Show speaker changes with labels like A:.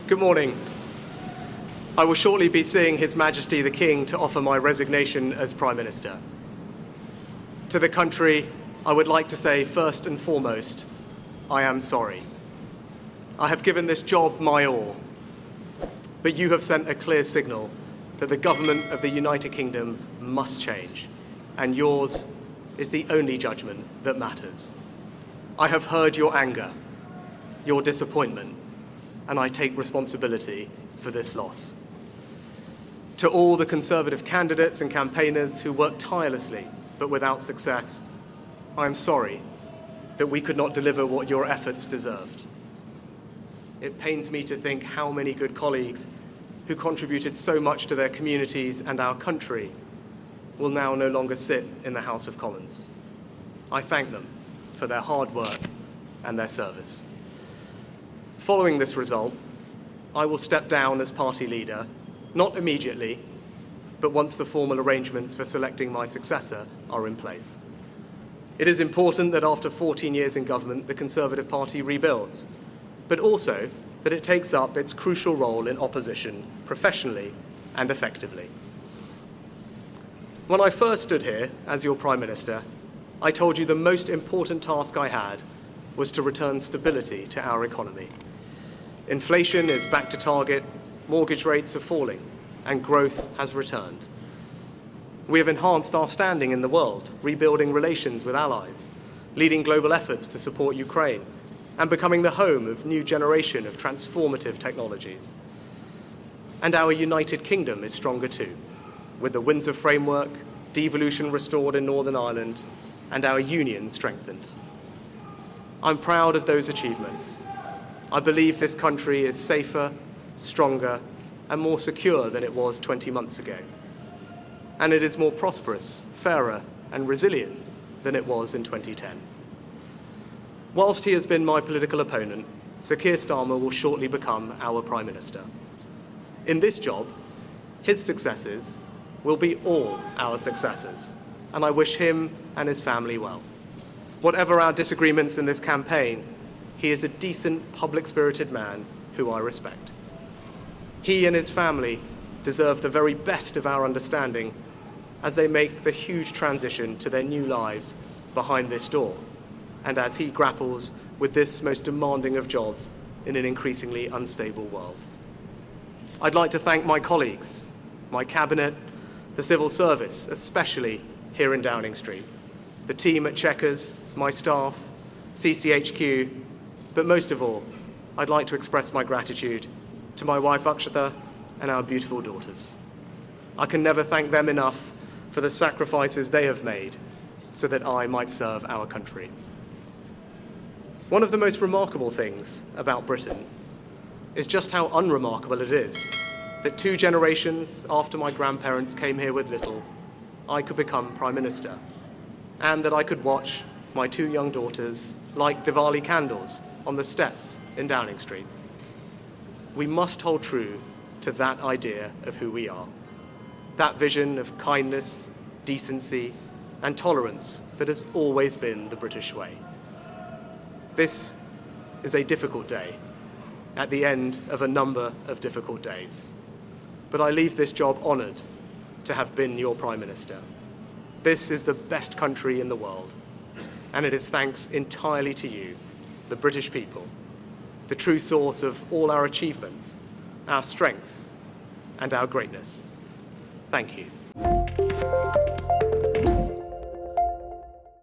A: Good morning. I will shortly be seeing His Majesty the King to offer my resignation as Prime Minister. To the country, I would like to say first and foremost, I am sorry. I have given this job my all, but you have sent a clear signal that the government of the United Kingdom must change, and yours is the only judgment that matters. I have heard your anger, your disappointment, and I take responsibility for this loss. To all the Conservative candidates and campaigners who worked tirelessly but without success, I am sorry that we could not deliver what your efforts deserved. It pains me to think how many good colleagues who contributed so much to their communities and our country will now no longer sit in the House of Commons. I thank them for their hard work and their service. Following this result, I will step down as party leader, not immediately, but once the formal arrangements for selecting my successor are in place. It is important that after 14 years in government, the Conservative Party rebuilds, but also that it takes up its crucial role in opposition professionally and effectively. When I first stood here as your Prime Minister, I told you the most important task I had was to return stability to our economy. Inflation is back to target, mortgage rates are falling, and growth has returned. We have enhanced our standing in the world, rebuilding relations with allies, leading global efforts to support Ukraine, and becoming the home of a new generation of transformative technologies. And our United Kingdom is stronger too, with the Windsor Framework, devolution restored in Northern Ireland, and our union strengthened. I'm proud of those achievements. I believe this country is safer, stronger, and more secure than it was 20 months ago. And it is more prosperous, fairer, and resilient than it was in 2010. Whilst he has been my political opponent, Sir Keir Starmer will shortly become our Prime Minister. In this job, his successes will be all our successors, and I wish him and his family well. Whatever our disagreements in this campaign, he is a decent, public-spirited man who I respect. He and his family deserve the very best of our understanding as they make the huge transition to their new lives behind this door, and as he grapples with this most demanding of jobs in an increasingly unstable world. I'd like to thank my colleagues, my cabinet, the civil service, especially here in Downing Street, the team at Chequers, my staff, CCHQ, but most of all, I'd like to express my gratitude to my wife Akshata and our beautiful daughters. I can never thank them enough for the sacrifices they have made so that I might serve our country. One of the most remarkable things about Britain is just how unremarkable it is that 2 generations after my grandparents came here with little, I could become Prime Minister, and that I could watch my 2 young daughters light Diwali candles on the steps in Downing Street. We must hold true to that idea of who we are, that vision of kindness, decency, and tolerance that has always been the British way. This is a difficult day, at the end of a number of difficult days. But I leave this job honoured to have been your Prime Minister. This is the best country in the world, and it is thanks entirely to you, the British people, the true source of all our achievements, our strengths, and our greatness. Thank you.